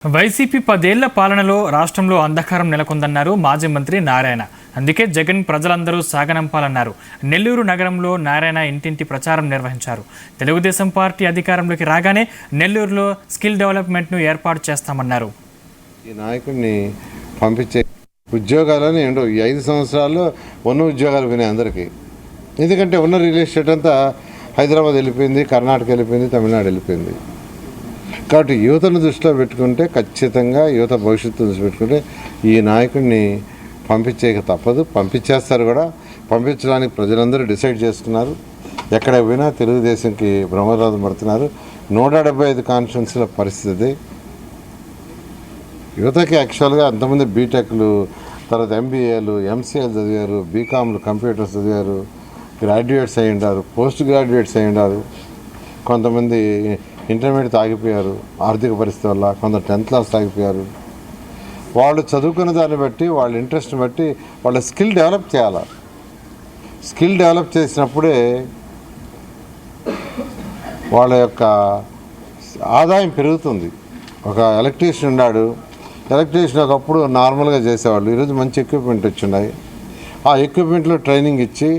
YCP 10 ఏళ్ల పాలనలో రాష్ట్రంలో అంధకారం నెలకొందన్నారు మాజీ మంత్రి నారాయణ. అందుకే జగన్ ప్రజలందరూ సాగనంపాలన్నారు. నెల్లూరు నగరంలో నారాయణ ఇంటింటి ప్రచారం నిర్వహించారు. తెలుగుదేశం పార్టీ అధికారంలోకి రాగానే నెల్లూరులో స్కిల్ డెవలప్మెంట్ను ఏర్పాటు చేస్తామన్నారు. ఈ నాయకుడిని పంపించే ఉద్యోగాలని ఏంటో ఈ 5 సంవత్సరాల్లో ఉన్న ఉద్యోగాలు పోయినాయి అందరికీ. ఎందుకంటే ఉన్న రియల్ ఎస్టేట్ అంతా హైదరాబాద్ వెళ్ళిపోయింది, కర్ణాటక వెళ్ళిపోయింది, తమిళనాడు వెళ్ళిపోయింది. కాబట్టి యువతను దృష్టిలో పెట్టుకుంటే ఖచ్చితంగా యువత భవిష్యత్తు దృష్టి పెట్టుకుంటే ఈ నాయకుడిని పంపించేక తప్పదు. పంపించేస్తారు కూడా. పంపించడానికి ప్రజలందరూ డిసైడ్ చేసుకున్నారు. ఎక్కడ పోయినా తెలుగుదేశంకి బ్రహ్మరథం పడుతున్నారు. 175 కాన్స్టిట్యున్సీల పరిస్థితి. యువతకి యాక్చువల్గా అంతమంది బీటెక్లు, తర్వాత ఎంబీఏలు, ఎంసీఏలు చదివారు, బీకామ్లు, కంప్యూటర్స్ చదివారు, గ్రాడ్యుయేట్స్ అయి ఉండారు, పోస్ట్ గ్రాడ్యుయేట్స్ అయి ఉండారు, కొంతమంది ఇంటర్మీడియట్ ఆగిపోయారు ఆర్థిక పరిస్థితి వల్ల, కొందరు 10th క్లాస్ ఆగిపోయారు. వాళ్ళు చదువుకున్న దాన్ని బట్టి, వాళ్ళ ఇంట్రెస్ట్ని బట్టి వాళ్ళ స్కిల్ డెవలప్ చేయాలి. స్కిల్ డెవలప్ చేసినప్పుడే వాళ్ళ యొక్క ఆదాయం పెరుగుతుంది. ఒక ఎలక్ట్రీషియన్ ఉన్నాడు. ఎలక్ట్రీషియన్ ఒకప్పుడు నార్మల్గా చేసేవాళ్ళు. ఈరోజు మంచి ఎక్విప్మెంట్ వచ్చిన్నాయి. ఆ ఎక్విప్మెంట్లో ట్రైనింగ్ ఇచ్చి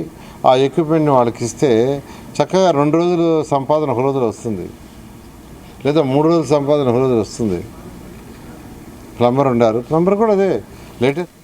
ఆ ఎక్విప్మెంట్ని వాళ్ళకి ఇస్తే చక్కగా 2 రోజులు సంపాదన 1 రోజులో వస్తుంది, లేదా 3 రోజుల సంపాదన 1 రోజులో వస్తుంది. ప్లంబర్ ఉండారు, ప్లంబర్ కూడా అదే లేటెస్ట్